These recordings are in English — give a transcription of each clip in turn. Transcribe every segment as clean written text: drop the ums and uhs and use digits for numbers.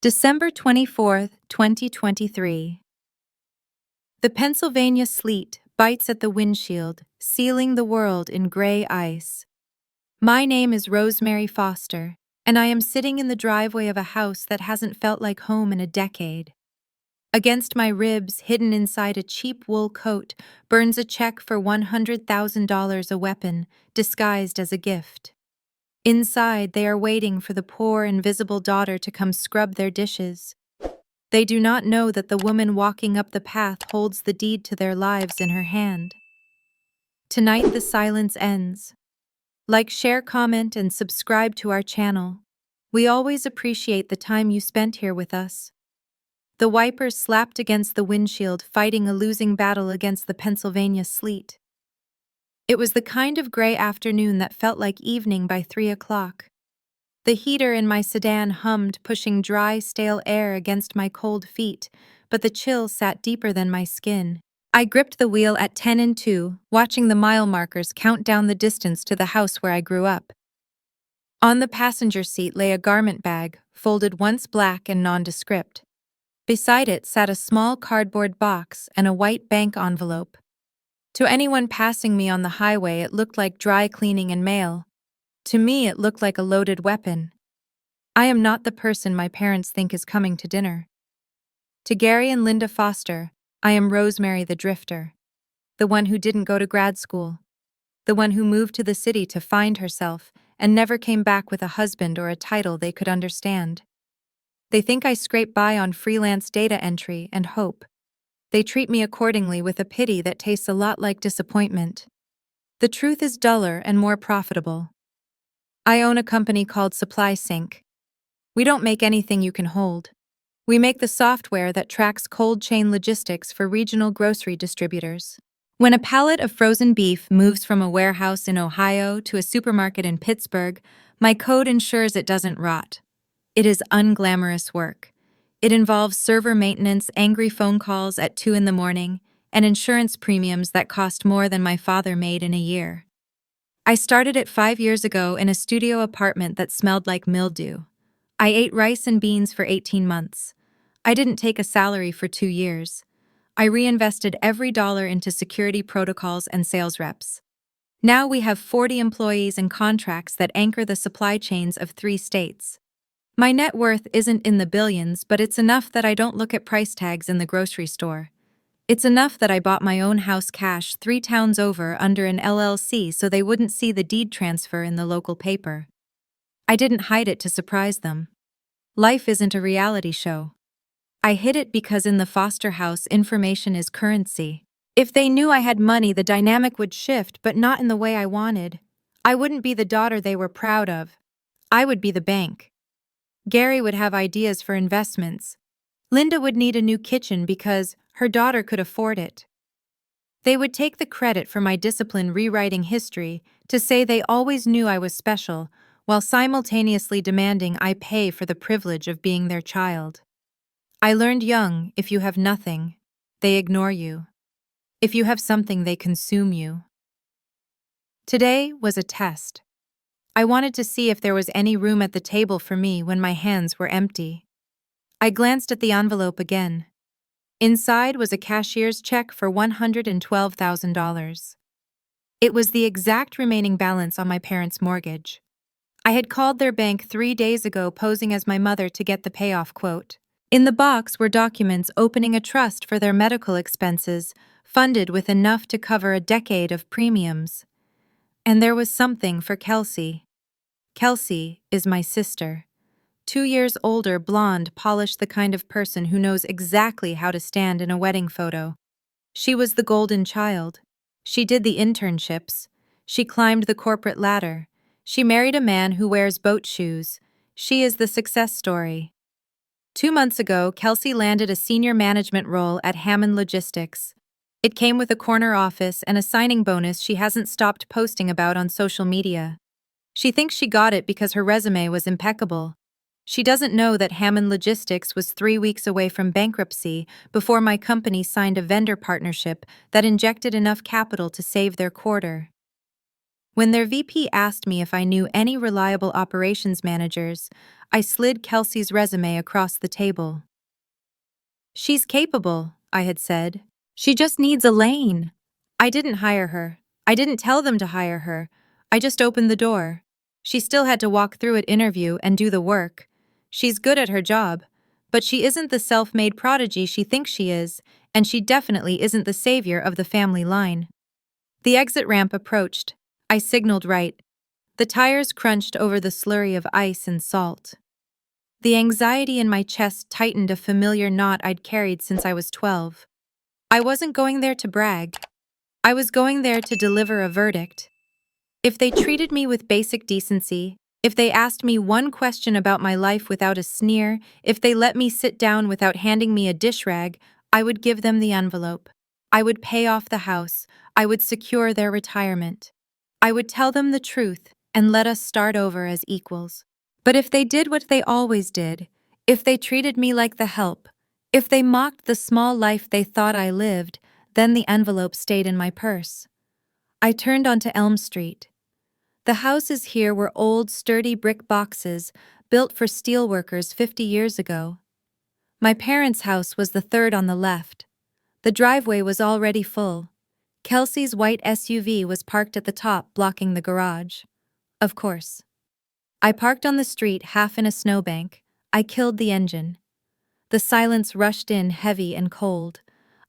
December 24th, 2023. The Pennsylvania sleet bites at the windshield, sealing the world in gray ice. My name is Rosemary Foster, and I am sitting in the driveway of a house that hasn't felt like home in a decade. Against my ribs, hidden inside a cheap wool coat, burns a check for $100,000, a weapon disguised as a gift. Inside, they are waiting for the poor, invisible daughter to come scrub their dishes. They do not know that the woman walking up the path holds the deed to their lives in her hand. Tonight, the silence ends. Like, share, comment, and subscribe to our channel. We always appreciate the time you spent here with us. The wipers slapped against the windshield, fighting a losing battle against the Pennsylvania sleet. It was the kind of gray afternoon that felt like evening by 3 o'clock. The heater in my sedan hummed, pushing dry, stale air against my cold feet, but the chill sat deeper than my skin. I gripped the wheel at 10 and 2, watching the mile markers count down the distance to the house where I grew up. On the passenger seat lay a garment bag, folded once black and nondescript. Beside it sat a small cardboard box and a white bank envelope. To anyone passing me on the highway, it looked like dry cleaning and mail. To me, it looked like a loaded weapon. I am not the person my parents think is coming to dinner. To Gary and Linda Foster, I am Rosemary the drifter. The one who didn't go to grad school. The one who moved to the city to find herself and never came back with a husband or a title they could understand. They think I scrape by on freelance data entry and hope. They treat me accordingly, with a pity that tastes a lot like disappointment. The truth is duller and more profitable. I own a company called Supply Sync. We don't make anything you can hold. We make the software that tracks cold chain logistics for regional grocery distributors. When a pallet of frozen beef moves from a warehouse in Ohio to a supermarket in Pittsburgh, my code ensures it doesn't rot. It is unglamorous work. It involves server maintenance, angry phone calls at 2 in the morning, and insurance premiums that cost more than my father made in a year. I started it 5 years ago in a studio apartment that smelled like mildew. I ate rice and beans for 18 months. I didn't take a salary for 2 years. I reinvested every dollar into security protocols and sales reps. Now we have 40 employees and contracts that anchor the supply chains of 3 states. My net worth isn't in the billions, but it's enough that I don't look at price tags in the grocery store. It's enough that I bought my own house cash 3 towns over under an LLC so they wouldn't see the deed transfer in the local paper. I didn't hide it to surprise them. Life isn't a reality show. I hid it because in the Foster house, information is currency. If they knew I had money, the dynamic would shift, but not in the way I wanted. I wouldn't be the daughter they were proud of. I would be the bank. Gary would have ideas for investments. Linda would need a new kitchen because her daughter could afford it. They would take the credit for my discipline rewriting history to say they always knew I was special, while simultaneously demanding I pay for the privilege of being their child. I learned young, if you have nothing, they ignore you. If you have something, they consume you. Today was a test. I wanted to see if there was any room at the table for me when my hands were empty. I glanced at the envelope again. Inside was a cashier's check for $112,000. It was the exact remaining balance on my parents' mortgage. I had called their bank 3 days ago, posing as my mother, to get the payoff quote. In the box were documents opening a trust for their medical expenses, funded with enough to cover a decade of premiums. And there was something for Kelsey. Kelsey is my sister. 2 years older, blonde, polished, the kind of person who knows exactly how to stand in a wedding photo. She was the golden child. She did the internships. She climbed the corporate ladder. She married a man who wears boat shoes. She is the success story. 2 months ago, Kelsey landed a senior management role at Hammond Logistics. It came with a corner office and a signing bonus she hasn't stopped posting about on social media. She thinks she got it because her resume was impeccable. She doesn't know that Hammond Logistics was 3 weeks away from bankruptcy before my company signed a vendor partnership that injected enough capital to save their quarter. When their VP asked me if I knew any reliable operations managers, I slid Kelsey's resume across the table. "She's capable," I had said. "She just needs a lane." I didn't hire her. I didn't tell them to hire her. I just opened the door. She still had to walk through an interview and do the work. She's good at her job, but she isn't the self-made prodigy she thinks she is, and she definitely isn't the savior of the family line. The exit ramp approached. I signaled right. The tires crunched over the slurry of ice and salt. The anxiety in my chest tightened a familiar knot I'd carried since I was 12. I wasn't going there to brag. I was going there to deliver a verdict. If they treated me with basic decency, if they asked me one question about my life without a sneer, if they let me sit down without handing me a dish rag, I would give them the envelope. I would pay off the house. I would secure their retirement. I would tell them the truth and let us start over as equals. But if they did what they always did, if they treated me like the help, if they mocked the small life they thought I lived, then the envelope stayed in my purse. I turned onto Elm Street. The houses here were old, sturdy brick boxes built for steelworkers 50 years ago. My parents' house was the third on the left. The driveway was already full. Kelsey's white SUV was parked at the top, blocking the garage. Of course. I parked on the street, half in a snowbank. I killed the engine. The silence rushed in, heavy and cold.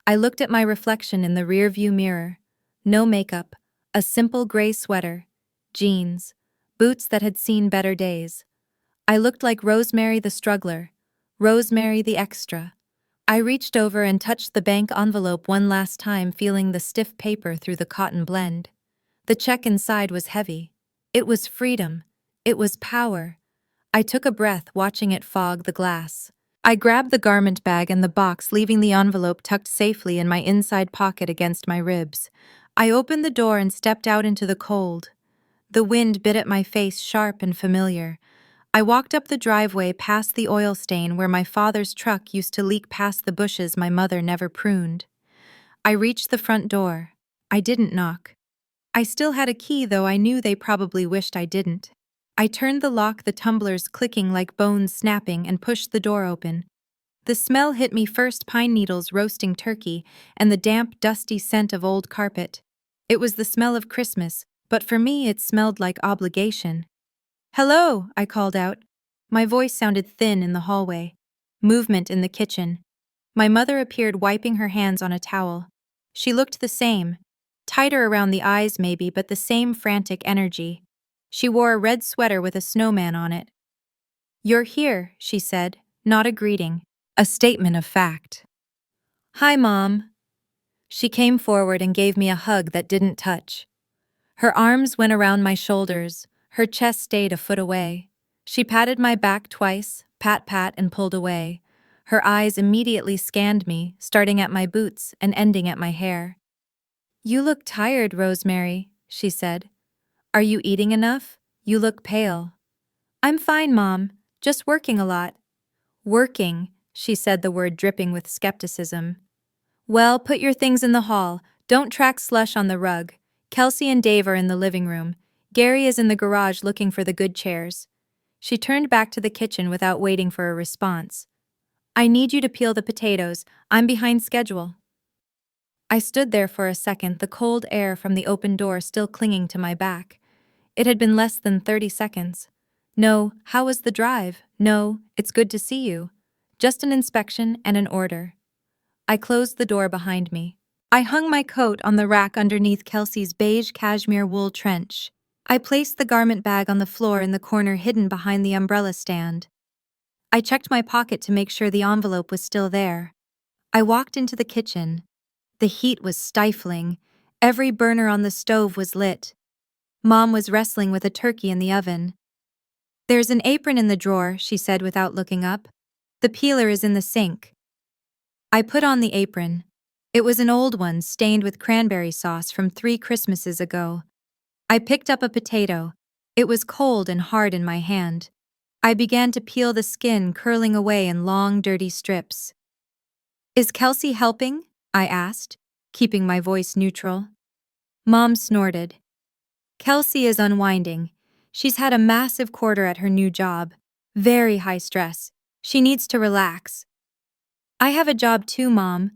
I looked at my reflection in the rearview mirror. No makeup, a simple gray sweater, jeans, boots that had seen better days. I looked like Rosemary the struggler, Rosemary the extra. I reached over and touched the bank envelope one last time, feeling the stiff paper through the cotton blend. The check inside was heavy. It was freedom. It was power. I took a breath, watching it fog the glass. I grabbed the garment bag and the box, leaving the envelope tucked safely in my inside pocket against my ribs. I opened the door and stepped out into the cold. The wind bit at my face, sharp and familiar. I walked up the driveway past the oil stain where my father's truck used to leak past the bushes my mother never pruned. I reached the front door. I didn't knock. I still had a key, though I knew they probably wished I didn't. I turned the lock, the tumblers clicking like bones snapping, and pushed the door open. The smell hit me first: pine needles, roasting turkey, and the damp, dusty scent of old carpet. It was the smell of Christmas, but for me it smelled like obligation. "Hello," I called out. My voice sounded thin in the hallway. Movement in the kitchen. My mother appeared, wiping her hands on a towel. She looked the same. Tighter around the eyes maybe, but the same frantic energy. She wore a red sweater with a snowman on it. "You're here," she said, not a greeting, a statement of fact. "Hi, Mom." She came forward and gave me a hug that didn't touch. Her arms went around my shoulders, her chest stayed a foot away. She patted my back twice, pat pat, and pulled away. Her eyes immediately scanned me, starting at my boots and ending at my hair. "You look tired, Rosemary," she said. "Are you eating enough? You look pale." "I'm fine, Mom, just working a lot." "Working," she said, the word dripping with skepticism. "Well, put your things in the hall. Don't track slush on the rug. Kelsey and Dave are in the living room. Gary is in the garage looking for the good chairs." She turned back to the kitchen without waiting for a response. "I need you to peel the potatoes. I'm behind schedule." I stood there for a second, the cold air from the open door still clinging to my back. It had been less than 30 seconds. "No, how was the drive? No, it's good to see you. Just an inspection and an order." I closed the door behind me. I hung my coat on the rack underneath Kelsey's beige cashmere wool trench. I placed the garment bag on the floor in the corner hidden behind the umbrella stand. I checked my pocket to make sure the envelope was still there. I walked into the kitchen. The heat was stifling. Every burner on the stove was lit. Mom was wrestling with a turkey in the oven. "There's an apron in the drawer," she said without looking up. "The peeler is in the sink." I put on the apron. It was an old one, stained with cranberry sauce from 3 Christmases ago. I picked up a potato. It was cold and hard in my hand. I began to peel the skin, curling away in long, dirty strips. "Is Kelsey helping?" I asked, keeping my voice neutral. Mom snorted. Kelsey is unwinding. She's had a massive quarter at her new job. Very high stress. She needs to relax. I have a job too, Mom.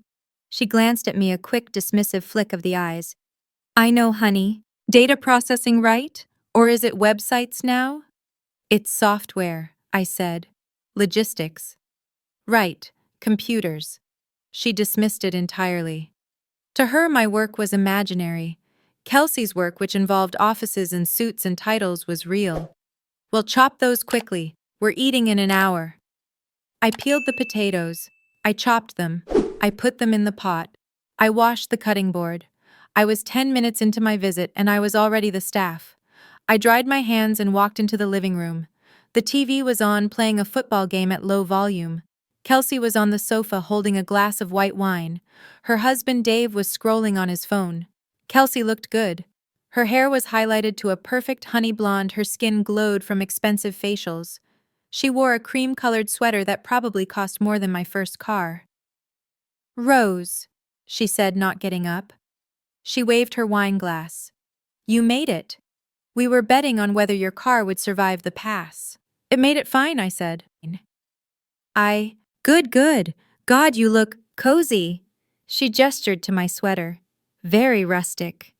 She glanced at me, a quick, dismissive flick of the eyes. I know, honey. Data processing, right? Or is it websites now? It's software, I said. Logistics. Right, computers. She dismissed it entirely. To her, my work was imaginary. Kelsey's work, which involved offices and suits and titles, was real. Well, chop those quickly. We're eating in an hour. I peeled the potatoes. I chopped them. I put them in the pot. I washed the cutting board. I was 10 minutes into my visit and I was already the staff. I dried my hands and walked into the living room. The TV was on, playing a football game at low volume. Kelsey was on the sofa holding a glass of white wine. Her husband Dave was scrolling on his phone. Kelsey looked good. Her hair was highlighted to a perfect honey blonde, her skin glowed from expensive facials. She wore a cream-colored sweater that probably cost more than my first car. Rose, she said, not getting up. She waved her wine glass. You made it. We were betting on whether your car would survive the pass. It made it fine, I said. Good. God, you look cozy. She gestured to my sweater. Very rustic.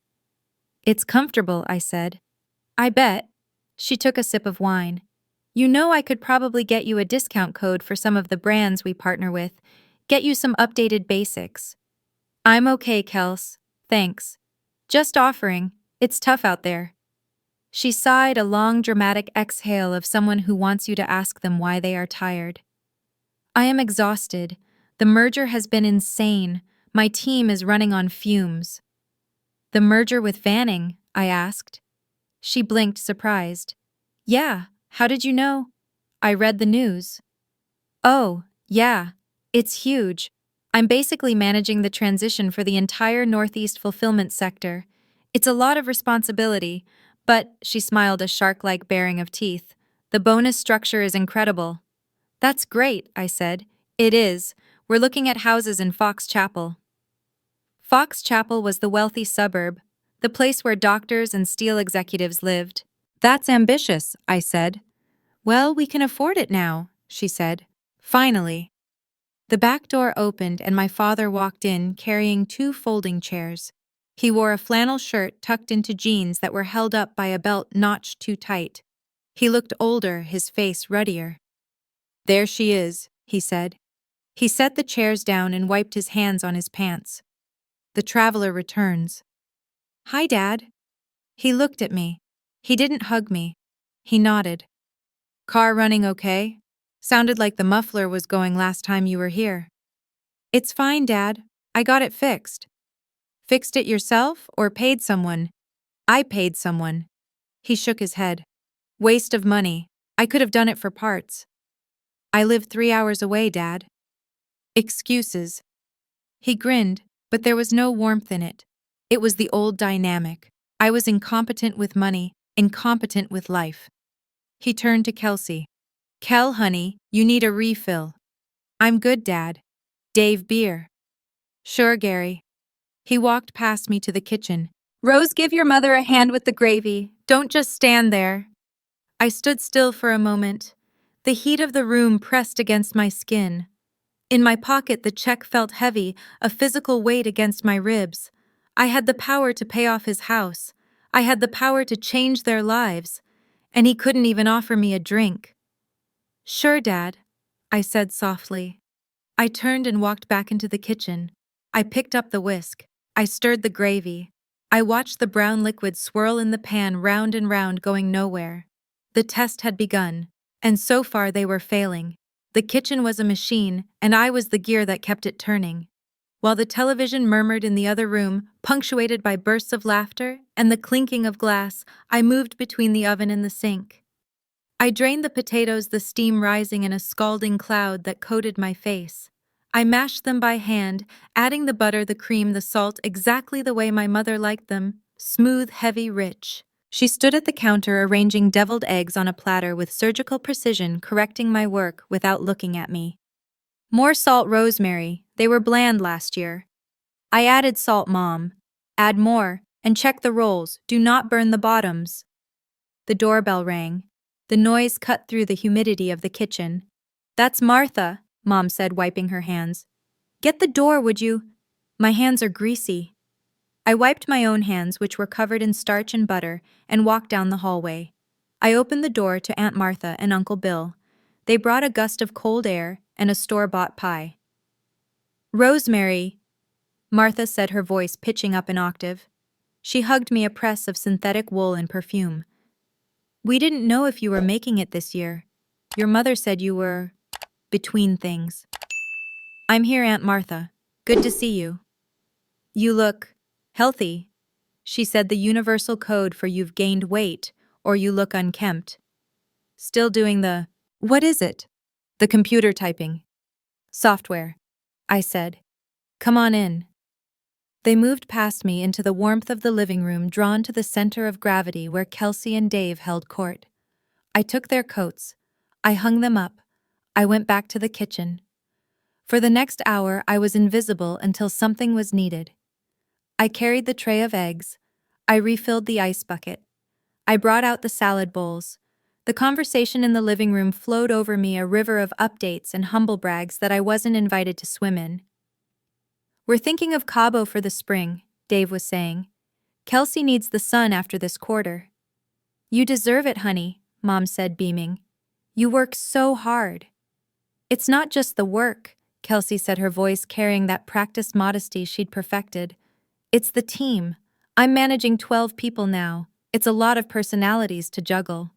It's comfortable, I said. I bet. She took a sip of wine. You know, I could probably get you a discount code for some of the brands we partner with. Get you some updated basics. I'm okay, Kels. Thanks. Just offering. It's tough out there. She sighed, a long, dramatic exhale of someone who wants you to ask them why they are tired. I am exhausted. The merger has been insane. My team is running on fumes. The merger with Vanning? I asked. She blinked, surprised. Yeah, how did you know? I read the news. Oh, yeah, it's huge. I'm basically managing the transition for the entire Northeast fulfillment sector. It's a lot of responsibility, but, she smiled, a shark-like baring of teeth, the bonus structure is incredible. That's great, I said. It is. We're looking at houses in Fox Chapel. Fox Chapel was the wealthy suburb, the place where doctors and steel executives lived. That's ambitious, I said. Well, we can afford it now, she said. Finally. The back door opened and my father walked in carrying 2 folding chairs. He wore a flannel shirt tucked into jeans that were held up by a belt notched too tight. He looked older, his face ruddier. There she is, he said. He set the chairs down and wiped his hands on his pants. The traveler returns. Hi, Dad. He looked at me. He didn't hug me. He nodded. Car running okay? Sounded like the muffler was going last time you were here. It's fine, Dad. I got it fixed. Fixed it yourself or paid someone? I paid someone. He shook his head. Waste of money. I could have done it for parts. I live 3 hours away, Dad. Excuses. He grinned, but there was no warmth in it. It was the old dynamic. I was incompetent with money, incompetent with life. He turned to Kelsey. Kel, honey, you need a refill. I'm good, Dad. Dave, beer. Sure, Gary. He walked past me to the kitchen. Rose, give your mother a hand with the gravy. Don't just stand there. I stood still for a moment. The heat of the room pressed against my skin. In my pocket, the check felt heavy, a physical weight against my ribs. I had the power to pay off his house. I had the power to change their lives. And he couldn't even offer me a drink. Sure, Dad, I said softly. I turned and walked back into the kitchen. I picked up the whisk. I stirred the gravy. I watched the brown liquid swirl in the pan round and round, going nowhere. The test had begun, and so far they were failing. The kitchen was a machine, and I was the gear that kept it turning. While the television murmured in the other room, punctuated by bursts of laughter and the clinking of glass, I moved between the oven and the sink. I drained the potatoes, the steam rising in a scalding cloud that coated my face. I mashed them by hand, adding the butter, the cream, the salt, exactly the way my mother liked them, smooth, heavy, rich. She stood at the counter arranging deviled eggs on a platter with surgical precision, correcting my work without looking at me. More salt, Rosemary. They were bland last year. I added salt, Mom. Add more. And check the rolls, do not burn the bottoms. The doorbell rang. The noise cut through the humidity of the kitchen. That's Martha, Mom said, wiping her hands. Get the door, would you? My hands are greasy. I wiped my own hands, which were covered in starch and butter, and walked down the hallway. I opened the door to Aunt Martha and Uncle Bill. They brought a gust of cold air and a store-bought pie. Rosemary, Martha said, her voice pitching up an octave. She hugged me, a press of synthetic wool and perfume. We didn't know if you were making it this year. Your mother said you were between things. I'm here, Aunt Martha. Good to see you. You look healthy, she said, the universal code for you've gained weight or you look unkempt. Still doing the, what is it? The computer typing. Software, I said. Come on in. They moved past me into the warmth of the living room, drawn to the center of gravity where Kelsey and Dave held court. I took their coats. I hung them up. I went back to the kitchen. For the next hour, I was invisible until something was needed. I carried the tray of eggs. I refilled the ice bucket. I brought out the salad bowls. The conversation in the living room flowed over me, a river of updates and humble brags that I wasn't invited to swim in. We're thinking of Cabo for the spring, Dave was saying. Kelsey needs the sun after this quarter. You deserve it, honey, Mom said, beaming. You work so hard. It's not just the work, Kelsey said, her voice carrying that practiced modesty she'd perfected. It's the team. I'm managing 12 people now. It's a lot of personalities to juggle.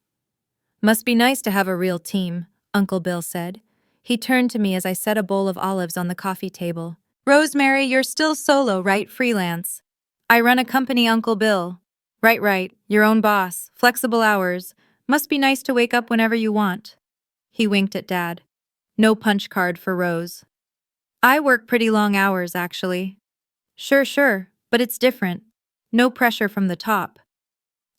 Must be nice to have a real team, Uncle Bill said. He turned to me as I set a bowl of olives on the coffee table. Rosemary, you're still solo, right? Freelance. I run a company, Uncle Bill. Right, your own boss, flexible hours. Must be nice to wake up whenever you want. He winked at Dad. No punch card for Rose. I work pretty long hours, actually. Sure, but it's different. No pressure from the top.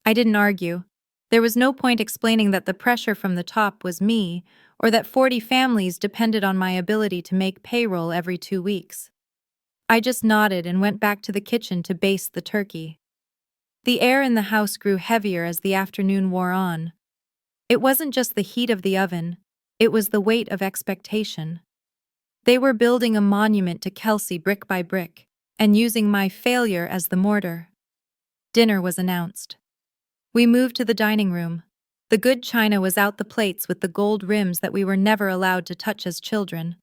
I didn't argue. There was no point explaining that the pressure from the top was me, or that 40 families depended on my ability to make payroll every 2 weeks. I just nodded and went back to the kitchen to baste the turkey. The air in the house grew heavier as the afternoon wore on. It wasn't just the heat of the oven, it was the weight of expectation. They were building a monument to Kelsey brick by brick, and using my failure as the mortar. Dinner was announced. We moved to the dining room. The good china was out, the plates with the gold rims that we were never allowed to touch as children.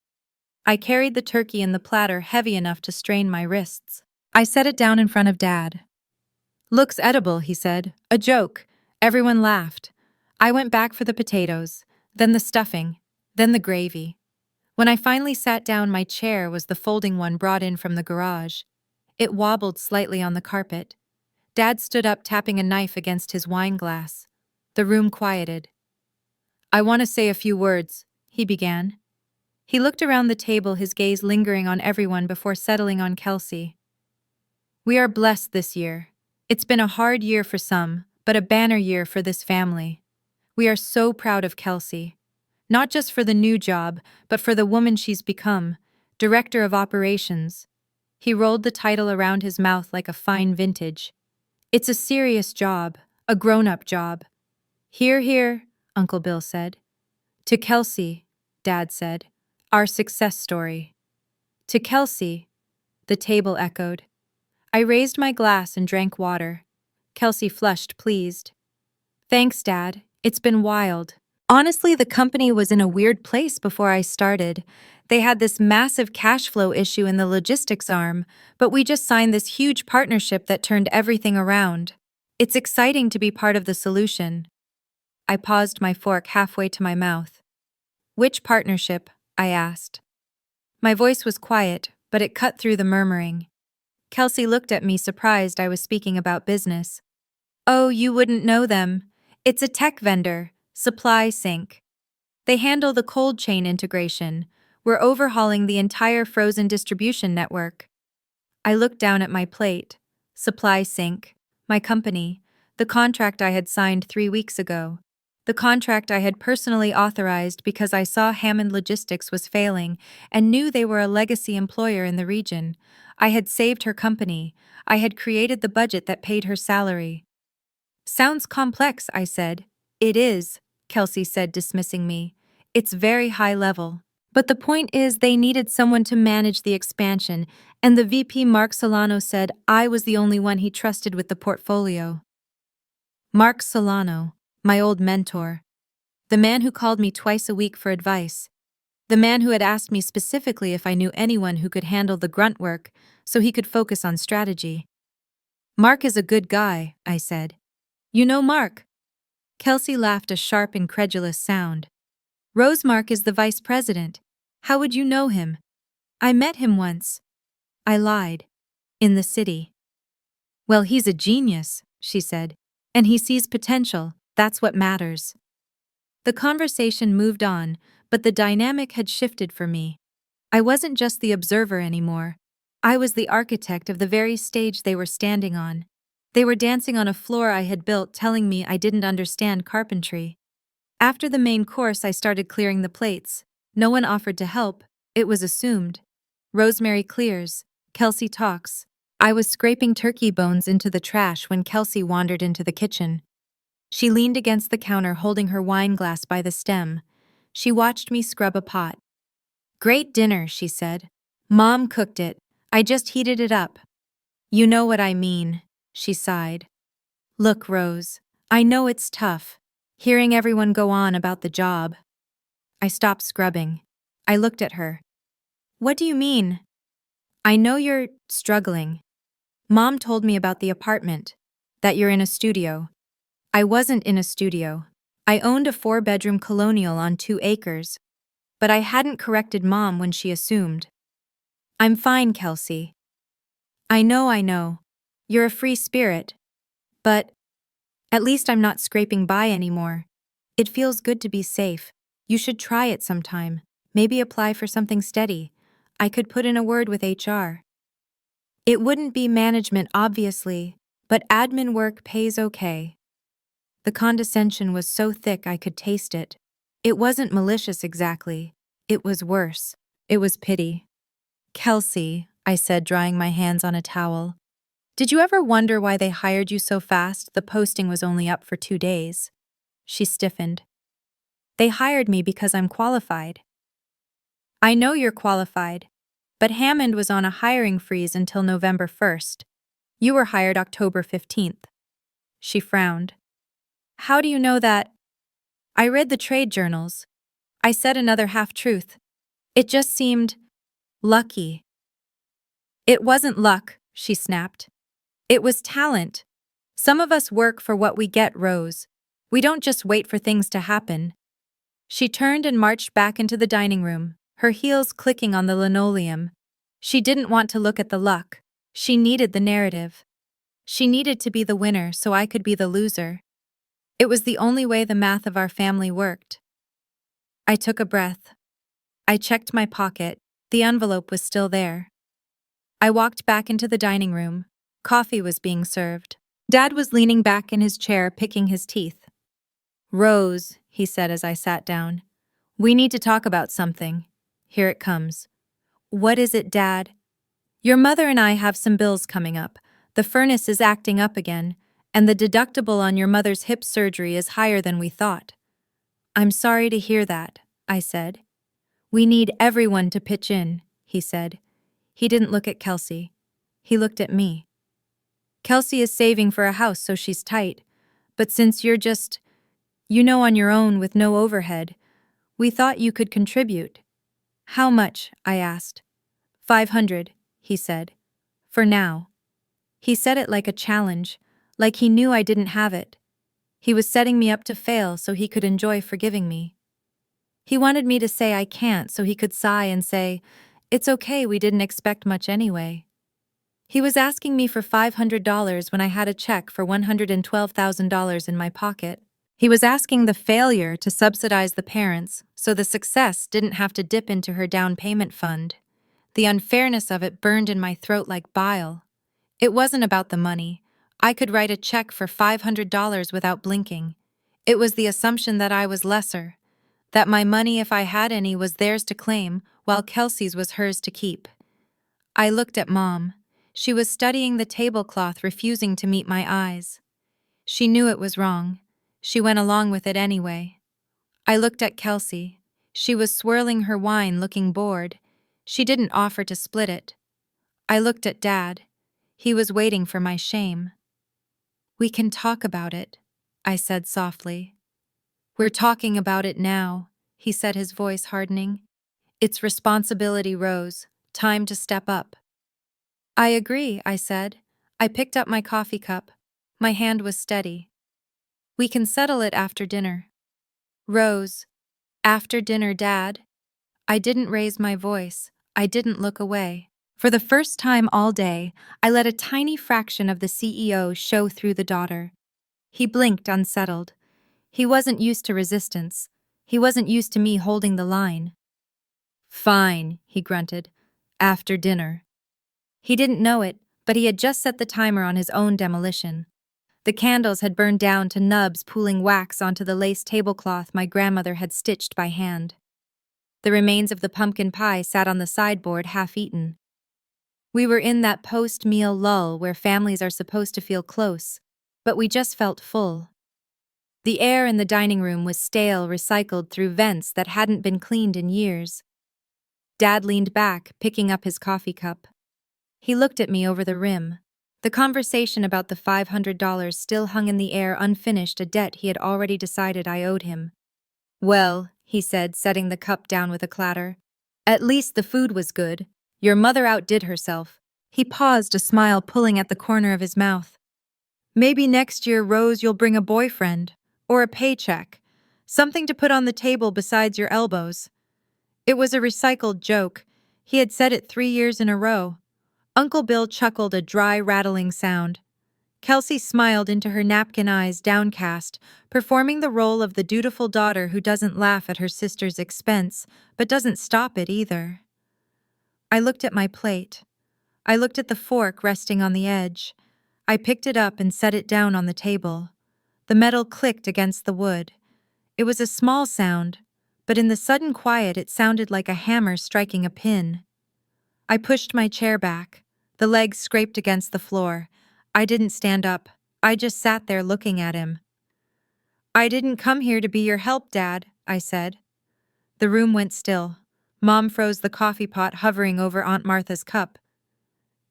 I carried the turkey in the platter heavy enough to strain my wrists. I set it down in front of Dad. Looks edible, he said. A joke. Everyone laughed. I went back for the potatoes, then the stuffing, then the gravy. When I finally sat down, my chair was the folding one brought in from the garage. It wobbled slightly on the carpet. Dad stood up, tapping a knife against his wine glass. The room quieted. I want to say a few words, he began. He looked around the table, his gaze lingering on everyone before settling on Kelsey. We are blessed this year. It's been a hard year for some, but a banner year for this family. We are so proud of Kelsey. Not just for the new job, but for the woman she's become, Director of Operations. He rolled the title around his mouth like a fine vintage. It's a serious job, a grown-up job. Hear, Uncle Bill said. To Kelsey, Dad said. Our success story. To Kelsey, the table echoed. I raised my glass and drank water. Kelsey flushed, pleased. Thanks, Dad. It's been wild. Honestly, the company was in a weird place before I started. They had this massive cash flow issue in the logistics arm, but we just signed this huge partnership that turned everything around. It's exciting to be part of the solution. I paused, my fork halfway to my mouth. Which partnership? I asked. My voice was quiet, but it cut through the murmuring. Kelsey looked at me, surprised I was speaking about business. Oh, you wouldn't know them. It's a tech vendor, Supply Sync. They handle the cold chain integration. We're overhauling the entire frozen distribution network. I looked down at my plate. Supply Sync, my company, the contract I had signed 3 weeks ago. The contract I had personally authorized because I saw Hammond Logistics was failing and knew they were a legacy employer in the region. I had saved her company. I had created the budget that paid her salary. Sounds complex, I said. It is, Kelsey said, dismissing me. It's very high level. But the point is, they needed someone to manage the expansion, and the VP Mark Solano said I was the only one he trusted with the portfolio. Mark Solano, my old mentor. The man who called me twice a week for advice. The man who had asked me specifically if I knew anyone who could handle the grunt work so he could focus on strategy. Mark is a good guy, I said. You know Mark? Kelsey laughed a sharp, incredulous sound. Rosemark is the vice president. How would you know him? I met him once. I lied. In the city. Well, he's a genius, she said. And he sees potential, that's what matters. The conversation moved on, but the dynamic had shifted for me. I wasn't just the observer anymore. I was the architect of the very stage they were standing on. They were dancing on a floor I had built, telling me I didn't understand carpentry. After the main course, I started clearing the plates. No one offered to help. It was assumed. Rosemary clears. Kelsey talks. I was scraping turkey bones into the trash when Kelsey wandered into the kitchen. She leaned against the counter holding her wine glass by the stem. She watched me scrub a pot. Great dinner, she said. Mom cooked it. I just heated it up. You know what I mean, she sighed. Look, Rose, I know it's tough, hearing everyone go on about the job. I stopped scrubbing. I looked at her. What do you mean? I know you're struggling. Mom told me about the apartment, that you're in a studio. I wasn't in a studio. I owned a 4-bedroom colonial on 2 acres. But I hadn't corrected Mom when she assumed. I'm fine, Kelsey. I know. You're a free spirit. But at least I'm not scraping by anymore. It feels good to be safe. You should try it sometime. Maybe apply for something steady. I could put in a word with HR. It wouldn't be management, obviously, but admin work pays okay. The condescension was so thick I could taste it. It wasn't malicious exactly. It was worse. It was pity. Kelsey, I said, drying my hands on a towel. Did you ever wonder why they hired you so fast? The posting was only up for 2 days. She stiffened. They hired me because I'm qualified. I know you're qualified, but Hammond was on a hiring freeze until November 1st. You were hired October 15th. She frowned. How do you know that? I read the trade journals. I said another half-truth. It just seemed lucky. It wasn't luck, she snapped. It was talent. Some of us work for what we get, Rose. We don't just wait for things to happen. She turned and marched back into the dining room, her heels clicking on the linoleum. She didn't want to look at the luck. She needed the narrative. She needed to be the winner so I could be the loser. It was the only way the math of our family worked. I took a breath. I checked my pocket. The envelope was still there. I walked back into the dining room. Coffee was being served. Dad was leaning back in his chair, picking his teeth. Rose, he said as I sat down. We need to talk about something. Here it comes. What is it, Dad? Your mother and I have some bills coming up. The furnace is acting up again, and the deductible on your mother's hip surgery is higher than we thought. I'm sorry to hear that, I said. We need everyone to pitch in, he said. He didn't look at Kelsey. He looked at me. Kelsey is saving for a house, so she's tight. But since you're just, on your own with no overhead, we thought you could contribute. How much? I asked. 500, he said. For now. He said it like a challenge, like he knew I didn't have it. He was setting me up to fail so he could enjoy forgiving me. He wanted me to say I can't so he could sigh and say, it's okay, we didn't expect much anyway. He was asking me for $500 when I had a check for $112,000 in my pocket. He was asking the failure to subsidize the parents so the success didn't have to dip into her down payment fund. The unfairness of it burned in my throat like bile. It wasn't about the money. I could write a check for $500 without blinking. It was the assumption that I was lesser, that my money, if I had any, was theirs to claim, while Kelsey's was hers to keep. I looked at Mom. She was studying the tablecloth, refusing to meet my eyes. She knew it was wrong. She went along with it anyway. I looked at Kelsey. She was swirling her wine, looking bored. She didn't offer to split it. I looked at Dad. He was waiting for my shame. "We can talk about it," I said softly. "We're talking about it now," he said, his voice hardening. "It's responsibility, Rose. Time to step up." "I agree," I said. I picked up my coffee cup. My hand was steady. "We can settle it after dinner." "Rose, after dinner, Dad?" I didn't raise my voice. I didn't look away. For the first time all day, I let a tiny fraction of the CEO show through the daughter. He blinked, unsettled. He wasn't used to resistance. He wasn't used to me holding the line. "Fine," he grunted. "After dinner." He didn't know it, but he had just set the timer on his own demolition. The candles had burned down to nubs, pooling wax onto the lace tablecloth my grandmother had stitched by hand. The remains of the pumpkin pie sat on the sideboard, half-eaten. We were in that post-meal lull where families are supposed to feel close, but we just felt full. The air in the dining room was stale, recycled through vents that hadn't been cleaned in years. Dad leaned back, picking up his coffee cup. He looked at me over the rim. The conversation about the $500 still hung in the air, unfinished, a debt he had already decided I owed him. "Well," he said, setting the cup down with a clatter, "at least the food was good. Your mother outdid herself." He paused, a smile pulling at the corner of his mouth. "Maybe next year, Rose, you'll bring a boyfriend. Or a paycheck. Something to put on the table besides your elbows." It was a recycled joke. He had said it 3 years in a row. Uncle Bill chuckled, a dry, rattling sound. Kelsey smiled into her napkin eyes, downcast, performing the role of the dutiful daughter who doesn't laugh at her sister's expense, but doesn't stop it either. I looked at my plate. I looked at the fork resting on the edge. I picked it up and set it down on the table. The metal clicked against the wood. It was a small sound, but in the sudden quiet it sounded like a hammer striking a pin. I pushed my chair back. The legs scraped against the floor. I didn't stand up. I just sat there looking at him. "I didn't come here to be your help, Dad," I said. The room went still. Mom froze the coffee pot hovering over Aunt Martha's cup.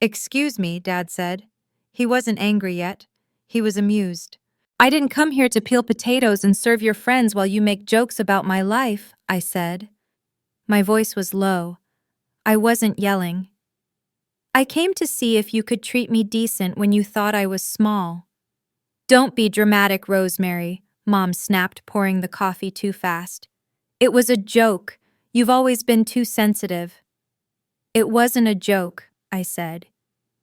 "Excuse me," Dad said. He wasn't angry yet. He was amused. "I didn't come here to peel potatoes and serve your friends while you make jokes about my life," I said. My voice was low. I wasn't yelling. "I came to see if you could treat me decent when you thought I was small." "Don't be dramatic, Rosemary," Mom snapped, pouring the coffee too fast. "It was a joke. You've always been too sensitive." "It wasn't a joke," I said.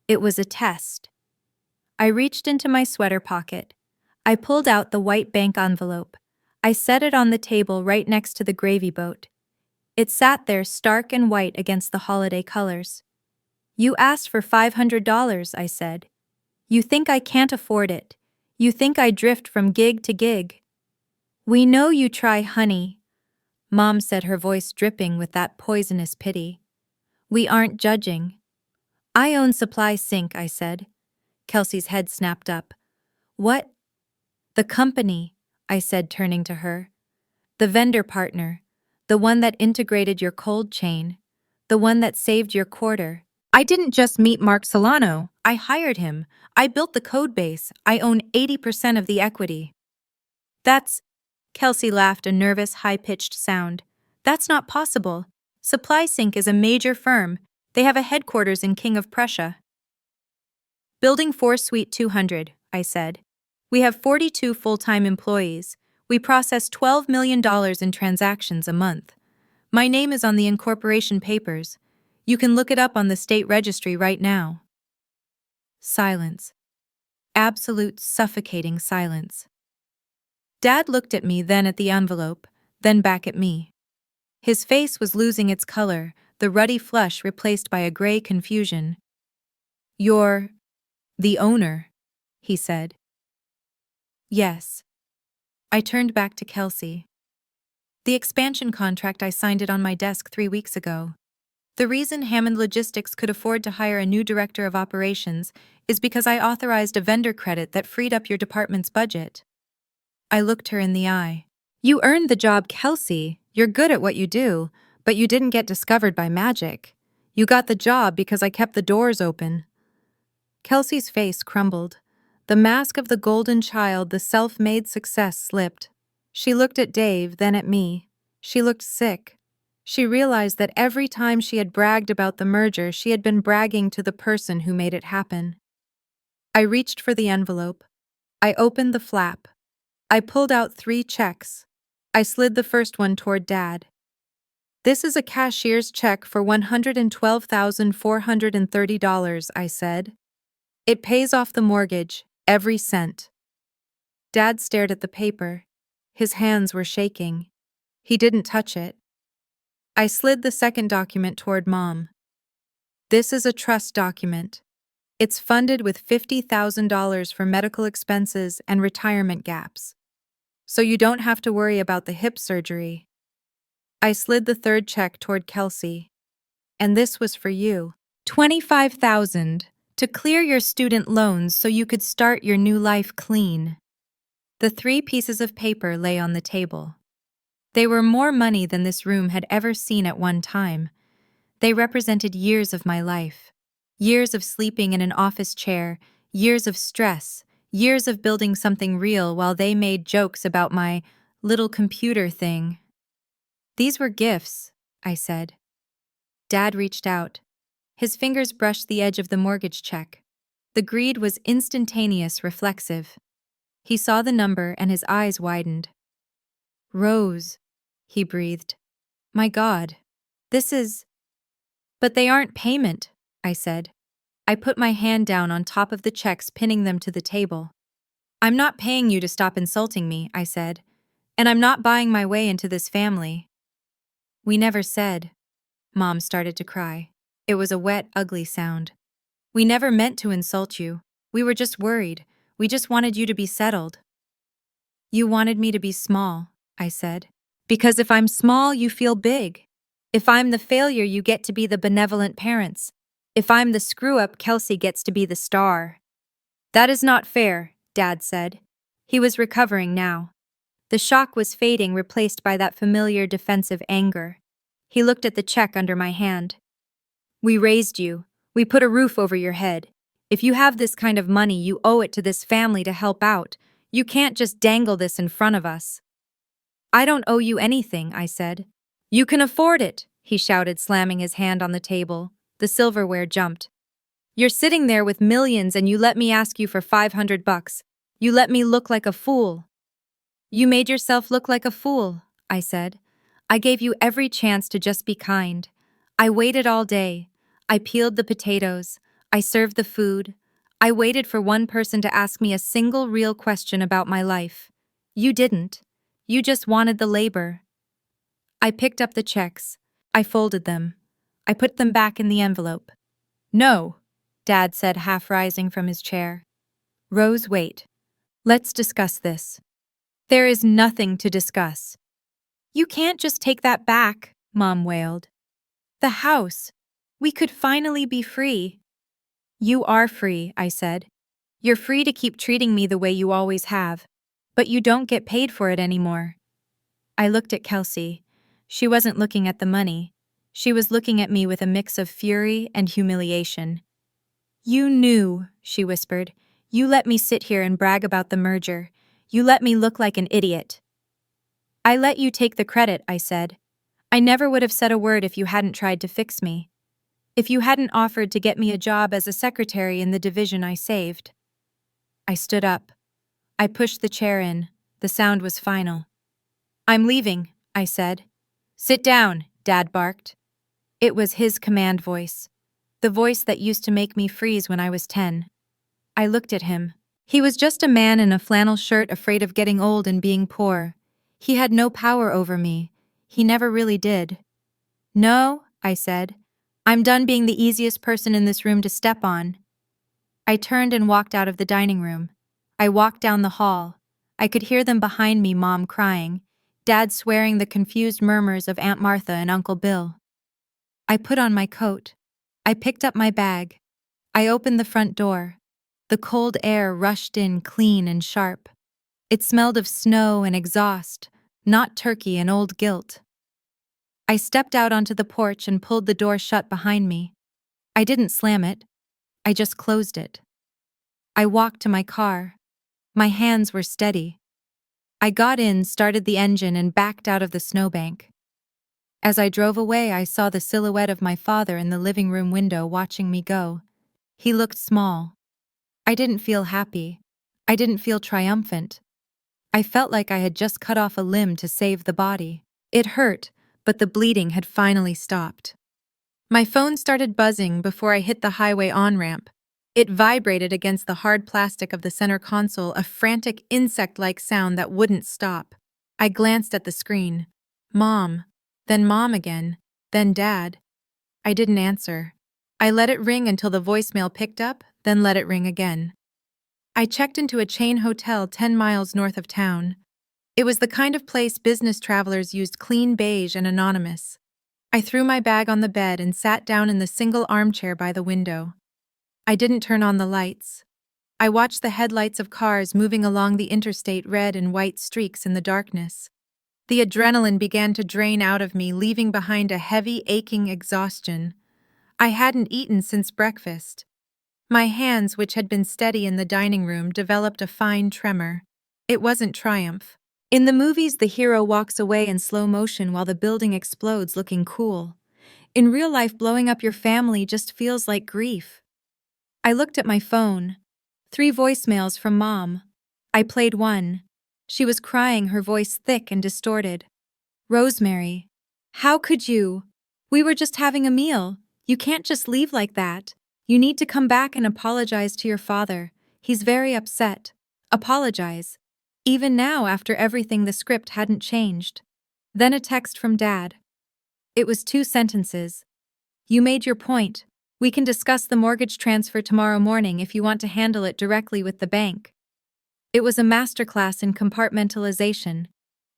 "It was a test." I reached into my sweater pocket. I pulled out the white bank envelope. I set it on the table right next to the gravy boat. It sat there stark and white against the holiday colors. "You asked for $500, I said. "You think I can't afford it. You think I drift from gig to gig." "We know you try, honey," Mom said, her voice dripping with that poisonous pity. "We aren't judging." "I own Supply Sync," I said. Kelsey's head snapped up. "What?" "The company," I said, turning to her. "The vendor partner. The one that integrated your cold chain. The one that saved your quarter. I didn't just meet Mark Solano. I hired him. I built the code base. I own 80% of the equity." "That's..." Kelsey laughed, a nervous, high-pitched sound. "That's not possible. Supply Sync is a major firm. They have a headquarters in King of Prussia." "Building 4, Suite 200, I said. "We have 42 full-time employees. We process $12 million in transactions a month. My name is on the incorporation papers. You can look it up on the state registry right now." Silence. Absolute, suffocating silence. Dad looked at me, then at the envelope, then back at me. His face was losing its color, the ruddy flush replaced by a gray confusion. "You're the owner," he said. "Yes." I turned back to Kelsey. The expansion contract, I signed it on my desk 3 weeks ago. The reason Hammond Logistics could afford to hire a new director of operations is because I authorized a vendor credit that freed up your department's budget. I looked her in the eye. You earned the job, Kelsey. You're good at what you do, but you didn't get discovered by magic. You got the job because I kept the doors open. Kelsey's face crumbled. The mask of the golden child, the self-made success, slipped. She looked at Dave, then at me. She looked sick. She realized that every time she had bragged about the merger, she had been bragging to the person who made it happen. I reached for the envelope. I opened the flap. I pulled out 3 checks. I slid the first one toward Dad. This is a cashier's check for $112,430, I said. It pays off the mortgage, every cent. Dad stared at the paper. His hands were shaking. He didn't touch it. I slid the second document toward Mom. This is a trust document. It's funded with $50,000 for medical expenses and retirement gaps. So you don't have to worry about the hip surgery. I slid the third check toward Kelsey. And this was for you. $25,000 to clear your student loans so you could start your new life clean. The 3 pieces of paper lay on the table. They were more money than this room had ever seen at one time. They represented years of my life. Years of sleeping in an office chair, years of stress, years of building something real while they made jokes about my little computer thing. These were gifts, I said. Dad reached out. His fingers brushed the edge of the mortgage check. The greed was instantaneous, reflexive. He saw the number and his eyes widened. Rose, he breathed. My God, this is... But they aren't payment, I said. I put my hand down on top of the checks, pinning them to the table. I'm not paying you to stop insulting me, I said. And I'm not buying my way into this family. We never said. Mom started to cry. It was a wet, ugly sound. We never meant to insult you. We were just worried. We just wanted you to be settled. You wanted me to be small, I said. Because if I'm small, you feel big. If I'm the failure, you get to be the benevolent parents. If I'm the screw-up, Kelsey gets to be the star. That is not fair, Dad said. He was recovering now. The shock was fading, replaced by that familiar defensive anger. He looked at the check under my hand. We raised you. We put a roof over your head. If you have this kind of money, you owe it to this family to help out. You can't just dangle this in front of us. I don't owe you anything, I said. You can afford it, he shouted, slamming his hand on the table. The silverware jumped. You're sitting there with millions and you let me ask you for $500. You let me look like a fool. You made yourself look like a fool, I said. I gave you every chance to just be kind. I waited all day. I peeled the potatoes. I served the food. I waited for one person to ask me a single real question about my life. You didn't. You just wanted the labor. I picked up the checks. I folded them. I put them back in the envelope. No, Dad said, half rising from his chair. Rose, wait. Let's discuss this. There is nothing to discuss. You can't just take that back, Mom wailed. The house. We could finally be free. You are free, I said. You're free to keep treating me the way you always have, but you don't get paid for it anymore. I looked at Kelsey. She wasn't looking at the money. She was looking at me with a mix of fury and humiliation. You knew, she whispered. You let me sit here and brag about the merger. You let me look like an idiot. I let you take the credit, I said. I never would have said a word if you hadn't tried to fix me. If you hadn't offered to get me a job as a secretary in the division I saved. I stood up. I pushed the chair in. The sound was final. I'm leaving, I said. Sit down, Dad barked. It was his command voice. The voice that used to make me freeze when I was 10. I looked at him. He was just a man in a flannel shirt, afraid of getting old and being poor. He had no power over me. He never really did. No, I said. I'm done being the easiest person in this room to step on. I turned and walked out of the dining room. I walked down the hall. I could hear them behind me, Mom crying, Dad swearing, the confused murmurs of Aunt Martha and Uncle Bill. I put on my coat. I picked up my bag. I opened the front door. The cold air rushed in clean and sharp. It smelled of snow and exhaust, not turkey and old guilt. I stepped out onto the porch and pulled the door shut behind me. I didn't slam it. I just closed it. I walked to my car. My hands were steady. I got in, started the engine, and backed out of the snowbank. As I drove away, I saw the silhouette of my father in the living room window watching me go. He looked small. I didn't feel happy. I didn't feel triumphant. I felt like I had just cut off a limb to save the body. It hurt, but the bleeding had finally stopped. My phone started buzzing before I hit the highway on-ramp. It vibrated against the hard plastic of the center console, a frantic insect-like sound that wouldn't stop. I glanced at the screen. Mom. Then Mom again. Then Dad. I didn't answer. I let it ring until the voicemail picked up, then let it ring again. I checked into a chain hotel 10 miles north of town. It was the kind of place business travelers used, clean, beige, and anonymous. I threw my bag on the bed and sat down in the single armchair by the window. I didn't turn on the lights. I watched the headlights of cars moving along the interstate, red and white streaks in the darkness. The adrenaline began to drain out of me, leaving behind a heavy, aching exhaustion. I hadn't eaten since breakfast. My hands, which had been steady in the dining room, developed a fine tremor. It wasn't triumph. In the movies, the hero walks away in slow motion while the building explodes, looking cool. In real life, blowing up your family just feels like grief. I looked at my phone. 3 voicemails from Mom. I played one. She was crying, her voice thick and distorted. Rosemary, how could you? We were just having a meal. You can't just leave like that. You need to come back and apologize to your father. He's very upset. Apologize. Even now, after everything, the script hadn't changed. Then a text from Dad. It was 2 sentences. You made your point. We can discuss the mortgage transfer tomorrow morning if you want to handle it directly with the bank. It was a masterclass in compartmentalization.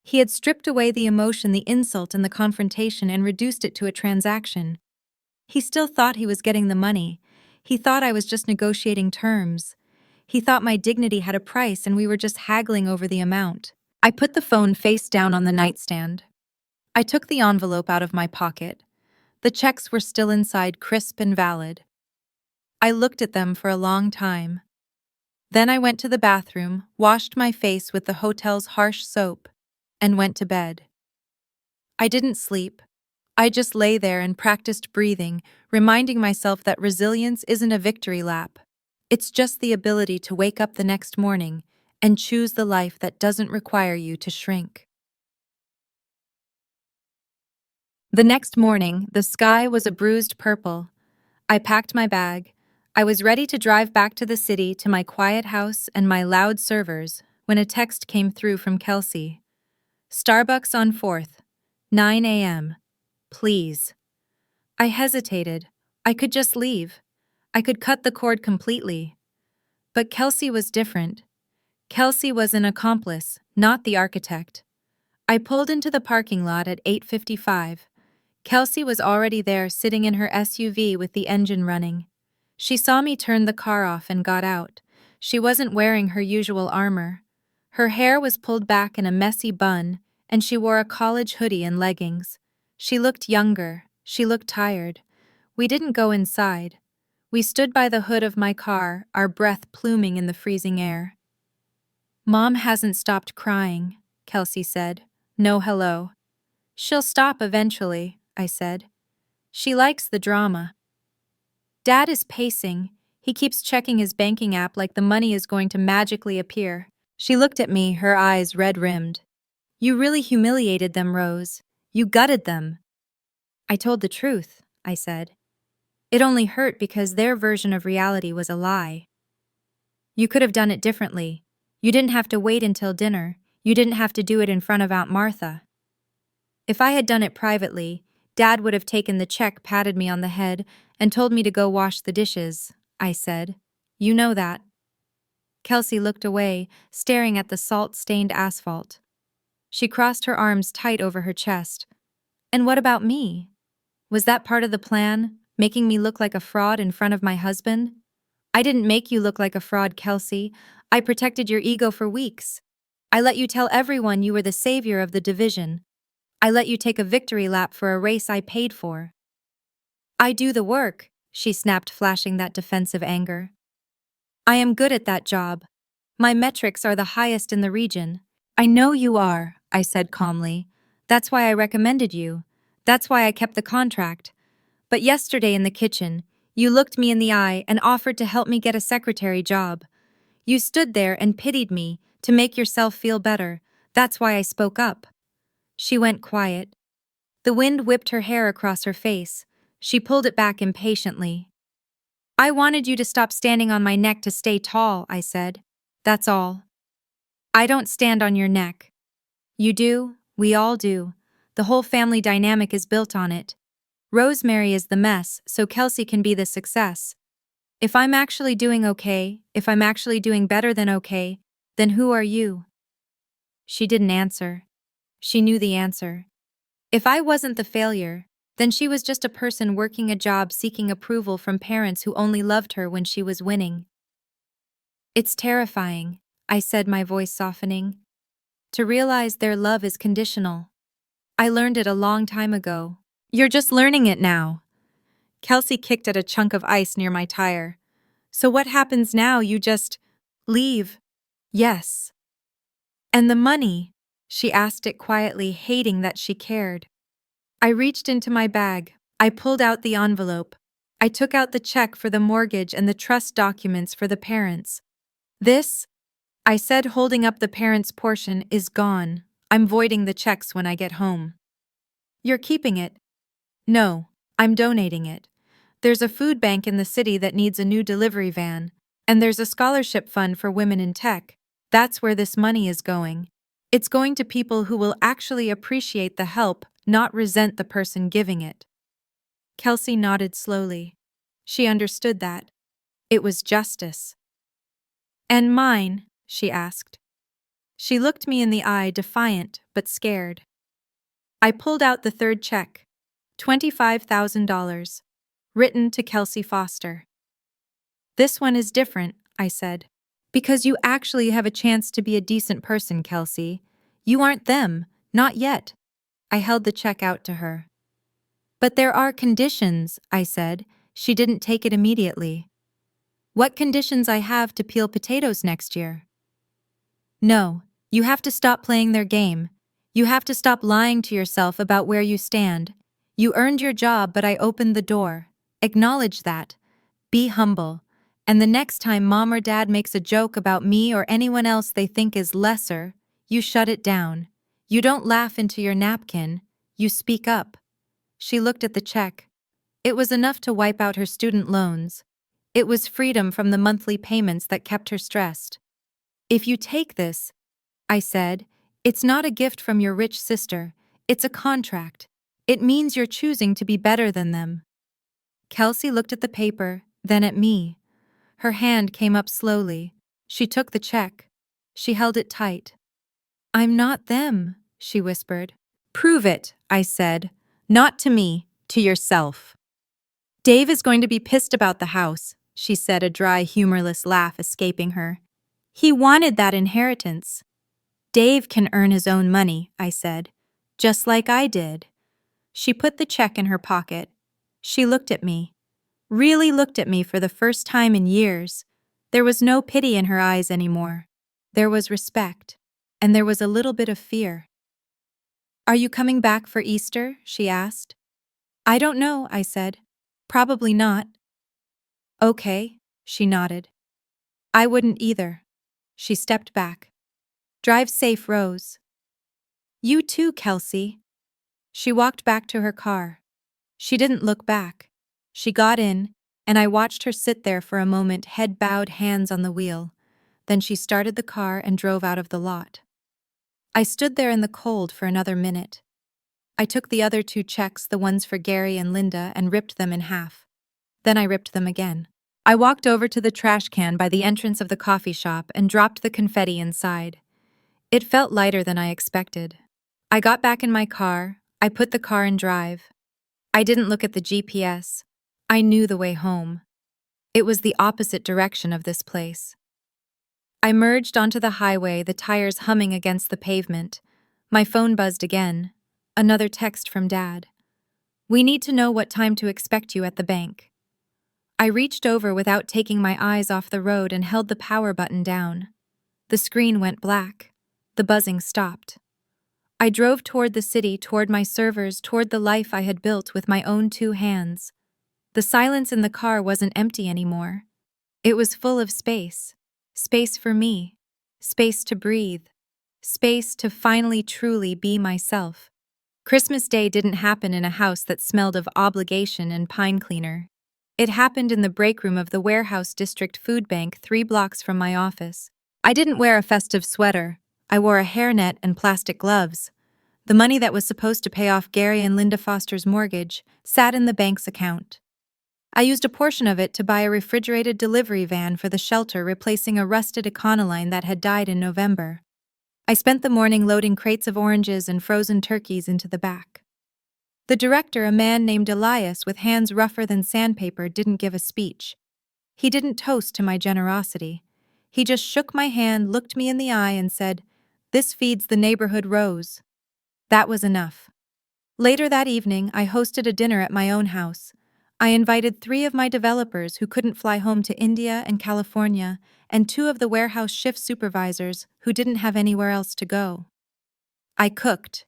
He had stripped away the emotion, the insult, and the confrontation and reduced it to a transaction. He still thought he was getting the money. He thought I was just negotiating terms. He thought my dignity had a price and we were just haggling over the amount. I put the phone face down on the nightstand. I took the envelope out of my pocket. The checks were still inside, crisp and valid. I looked at them for a long time. Then I went to the bathroom, washed my face with the hotel's harsh soap, and went to bed. I didn't sleep. I just lay there and practiced breathing, reminding myself that resilience isn't a victory lap. It's just the ability to wake up the next morning and choose the life that doesn't require you to shrink. The next morning, the sky was a bruised purple. I packed my bag. I was ready to drive back to the city, to my quiet house and my loud servers, when a text came through from Kelsey. Starbucks on 4th, 9 a.m. Please. I hesitated. I could just leave. I could cut the cord completely. But Kelsey was different. Kelsey was an accomplice, not the architect. I pulled into the parking lot at 8:55. Kelsey was already there, sitting in her SUV with the engine running. She saw me turn the car off and got out. She wasn't wearing her usual armor. Her hair was pulled back in a messy bun, and she wore a college hoodie and leggings. She looked younger. She looked tired. We didn't go inside. We stood by the hood of my car, our breath pluming in the freezing air. Mom hasn't stopped crying, Kelsey said. No hello. She'll stop eventually, I said. She likes the drama. Dad is pacing. He keeps checking his banking app like the money is going to magically appear. She looked at me, her eyes red-rimmed. You really humiliated them, Rose. You gutted them. I told the truth, I said. It only hurt because their version of reality was a lie. You could have done it differently. You didn't have to wait until dinner. You didn't have to do it in front of Aunt Martha. If I had done it privately, Dad would have taken the check, patted me on the head, and told me to go wash the dishes, I said. You know that. Kelsey looked away, staring at the salt-stained asphalt. She crossed her arms tight over her chest. And what about me? Was that part of the plan, making me look like a fraud in front of my husband? I didn't make you look like a fraud, Kelsey. I protected your ego for weeks. I let you tell everyone you were the savior of the division. I let you take a victory lap for a race I paid for. I do the work, she snapped, flashing that defensive anger. I am good at that job. My metrics are the highest in the region. I know you are, I said calmly. That's why I recommended you. That's why I kept the contract. But yesterday in the kitchen, you looked me in the eye and offered to help me get a secretary job. You stood there and pitied me to make yourself feel better. That's why I spoke up. She went quiet. The wind whipped her hair across her face. She pulled it back impatiently. I wanted you to stop standing on my neck to stay tall, I said. That's all. I don't stand on your neck. You do, we all do. The whole family dynamic is built on it. Rosemary is the mess, so Kelsey can be the success. If I'm actually doing okay, if I'm actually doing better than okay, then who are you? She didn't answer. She knew the answer. If I wasn't the failure, then she was just a person working a job seeking approval from parents who only loved her when she was winning. It's terrifying, I said, my voice softening. To realize their love is conditional. I learned it a long time ago. You're just learning it now. Kelsey kicked at a chunk of ice near my tire. So what happens now? You just leave? Yes. And the money? She asked it quietly, hating that she cared. I reached into my bag. I pulled out the envelope. I took out the check for the mortgage and the trust documents for the parents. This, I said, holding up the parents' portion, is gone. I'm voiding the checks when I get home. You're keeping it? No, I'm donating it. There's a food bank in the city that needs a new delivery van, and there's a scholarship fund for women in tech. That's where this money is going. It's going to people who will actually appreciate the help, not resent the person giving it. Kelsey nodded slowly. She understood that. It was justice. And mine? She asked. She looked me in the eye, defiant but scared. I pulled out the third check. $25,000. Written to Kelsey Foster. This one is different, I said. Because you actually have a chance to be a decent person, Kelsey. You aren't them, not yet. I held the check out to her. But there are conditions, I said. She didn't take it immediately. What conditions? I have to peel potatoes next year. No, you have to stop playing their game. You have to stop lying to yourself about where you stand. You earned your job, but I opened the door. Acknowledge that. Be humble. And the next time mom or dad makes a joke about me or anyone else they think is lesser, you shut it down. You don't laugh into your napkin. You speak up. She looked at the check. It was enough to wipe out her student loans. It was freedom from the monthly payments that kept her stressed. If you take this, I said, it's not a gift from your rich sister. It's a contract. It means you're choosing to be better than them. Kelsey looked at the paper, then at me. Her hand came up slowly. She took the check. She held it tight. I'm not them, she whispered. Prove it, I said. Not to me, to yourself. Dave is going to be pissed about the house, she said, a dry, humorless laugh escaping her. He wanted that inheritance. Dave can earn his own money, I said. Just like I did. She put the check in her pocket. She looked at me. Really looked at me for the first time in years. There was no pity in her eyes anymore. There was respect. And there was a little bit of fear. Are you coming back for Easter? She asked. I don't know, I said. Probably not. Okay, she nodded. I wouldn't either. She stepped back. Drive safe, Rose. You too, Kelsey. She walked back to her car. She didn't look back. She got in, and I watched her sit there for a moment, head bowed, hands on the wheel. Then she started the car and drove out of the lot. I stood there in the cold for another minute. I took the other two checks, the ones for Gary and Linda, and ripped them in half. Then I ripped them again. I walked over to the trash can by the entrance of the coffee shop and dropped the confetti inside. It felt lighter than I expected. I got back in my car. I put the car in drive. I didn't look at the GPS. I knew the way home. It was the opposite direction of this place. I merged onto the highway, the tires humming against the pavement. My phone buzzed again. Another text from Dad. "We need to know what time to expect you at the bank." I reached over without taking my eyes off the road and held the power button down. The screen went black. The buzzing stopped. I drove toward the city, toward my servers, toward the life I had built with my own 2 hands. The silence in the car wasn't empty anymore. It was full of space. Space for me. Space to breathe. Space to finally truly be myself. Christmas Day didn't happen in a house that smelled of obligation and pine cleaner. It happened in the break room of the Warehouse District Food Bank 3 blocks from my office. I didn't wear a festive sweater. I wore a hairnet and plastic gloves. The money that was supposed to pay off Gary and Linda Foster's mortgage sat in the bank's account. I used a portion of it to buy a refrigerated delivery van for the shelter, replacing a rusted Econoline that had died in November. I spent the morning loading crates of oranges and frozen turkeys into the back. The director, a man named Elias with hands rougher than sandpaper, didn't give a speech. He didn't toast to my generosity. He just shook my hand, looked me in the eye, and said, "This feeds the neighborhood, Rose." That was enough. Later that evening, I hosted a dinner at my own house. I invited 3 of my developers who couldn't fly home to India and California, and 2 of the warehouse shift supervisors who didn't have anywhere else to go. I cooked.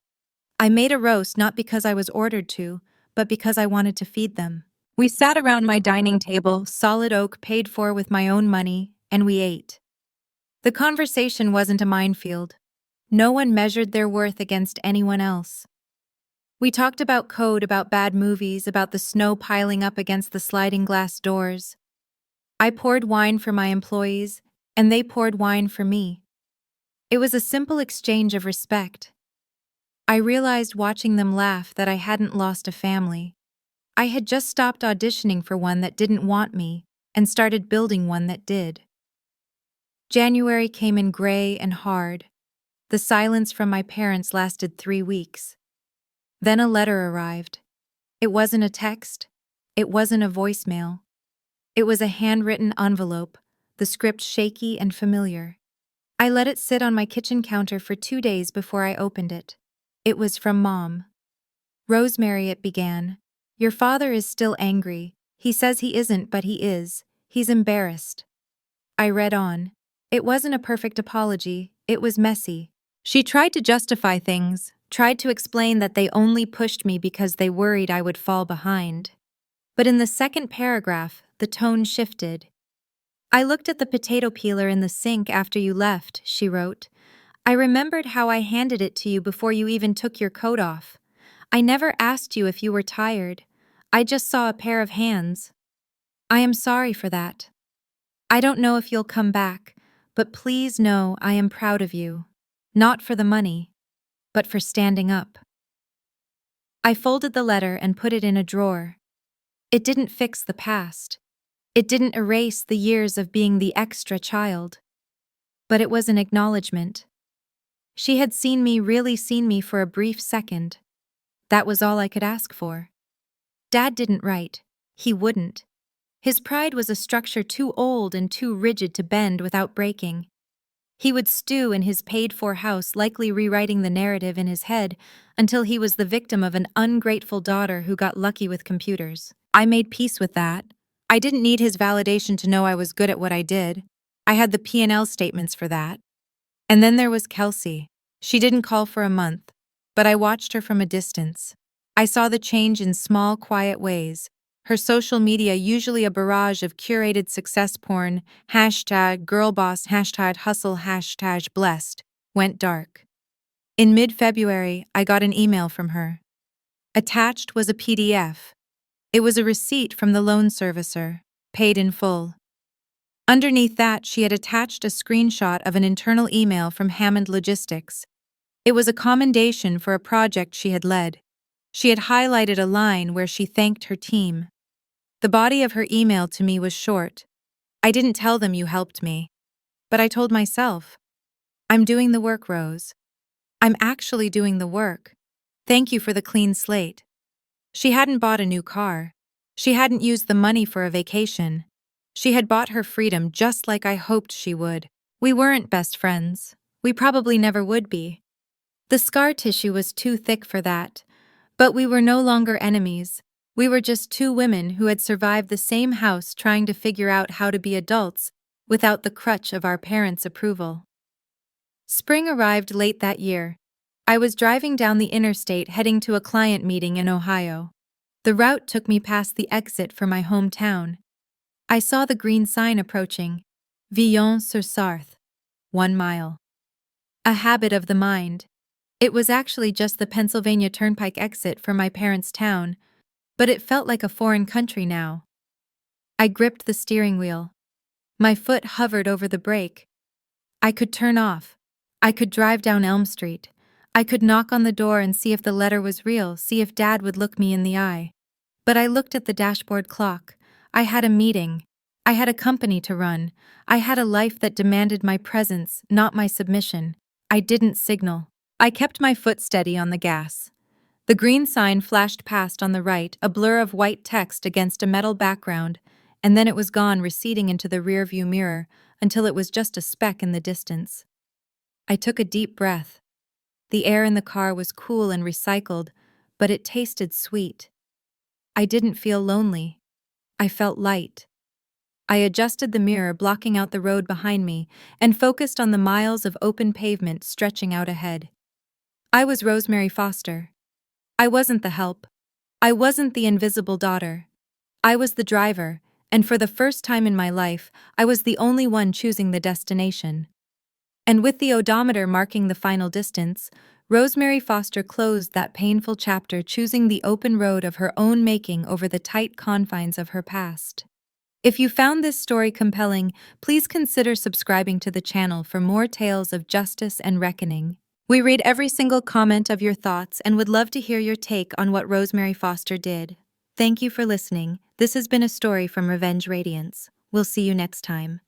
I made a roast not because I was ordered to, but because I wanted to feed them. We sat around my dining table, solid oak paid for with my own money, and we ate. The conversation wasn't a minefield. No one measured their worth against anyone else. We talked about code, about bad movies, about the snow piling up against the sliding glass doors. I poured wine for my employees, and they poured wine for me. It was a simple exchange of respect. I realized watching them laugh that I hadn't lost a family. I had just stopped auditioning for one that didn't want me and started building one that did. January came in gray and hard. The silence from my parents lasted 3 weeks. Then a letter arrived. It wasn't a text. It wasn't a voicemail. It was a handwritten envelope, the script shaky and familiar. I let it sit on my kitchen counter for 2 days before I opened it. It was from Mom. "Rosemary," it began. "Your father is still angry. He says he isn't, but he is. He's embarrassed." I read on. It wasn't a perfect apology. It was messy. She tried to justify things, tried to explain that they only pushed me because they worried I would fall behind. But in the second paragraph, the tone shifted. "I looked at the potato peeler in the sink after you left," she wrote. "I remembered how I handed it to you before you even took your coat off. I never asked you if you were tired. I just saw a pair of hands. I am sorry for that. I don't know if you'll come back, but please know I am proud of you. Not for the money, but for standing up." I folded the letter and put it in a drawer. It didn't fix the past. It didn't erase the years of being the extra child. But it was an acknowledgement. She had seen me, really seen me for a brief second. That was all I could ask for. Dad didn't write. He wouldn't. His pride was a structure too old and too rigid to bend without breaking. He would stew in his paid-for house, likely rewriting the narrative in his head until he was the victim of an ungrateful daughter who got lucky with computers. I made peace with that. I didn't need his validation to know I was good at what I did. I had the P&L statements for that. And then there was Kelsey. She didn't call for a month, but I watched her from a distance. I saw the change in small, quiet ways. Her social media, usually a barrage of curated success porn, #girlboss, #hustle, #blessed, went dark. In mid-February, I got an email from her. Attached was a PDF. It was a receipt from the loan servicer, paid in full. Underneath that, she had attached a screenshot of an internal email from Hammond Logistics. It was a commendation for a project she had led. She had highlighted a line where she thanked her team. The body of her email to me was short. I didn't tell them you helped me. But I told myself, I'm doing the work, Rose. I'm actually doing the work. Thank you for the clean slate. She hadn't bought a new car. She hadn't used the money for a vacation. She had bought her freedom just like I hoped she would. We weren't best friends. We probably never would be. The scar tissue was too thick for that. But we were no longer enemies. We were just two women who had survived the same house trying to figure out how to be adults without the crutch of our parents' approval. Spring arrived late that year. I was driving down the interstate heading to a client meeting in Ohio. The route took me past the exit for my hometown. I saw the green sign approaching, Villons-sur-Sarthe, 1 mile. A habit of the mind. It was actually just the Pennsylvania Turnpike exit for my parents' town, but it felt like a foreign country now. I gripped the steering wheel. My foot hovered over the brake. I could turn off. I could drive down Elm Street. I could knock on the door and see if the letter was real, see if Dad would look me in the eye. But I looked at the dashboard clock. I had a meeting. I had a company to run. I had a life that demanded my presence, not my submission. I didn't signal. I kept my foot steady on the gas. The green sign flashed past on the right, a blur of white text against a metal background, and then it was gone, receding into the rearview mirror until it was just a speck in the distance. I took a deep breath. The air in the car was cool and recycled, but it tasted sweet. I didn't feel lonely. I felt light. I adjusted the mirror, blocking out the road behind me, and focused on the miles of open pavement stretching out ahead. I was Rosemary Foster. I wasn't the help. I wasn't the invisible daughter. I was the driver, and for the first time in my life, I was the only one choosing the destination. And with the odometer marking the final distance, Rosemary Foster closed that painful chapter, choosing the open road of her own making over the tight confines of her past. If you found this story compelling, please consider subscribing to the channel for more tales of justice and reckoning. We read every single comment of your thoughts and would love to hear your take on what Rosemary Foster did. Thank you for listening. This has been a story from Revenge Radiance. We'll see you next time.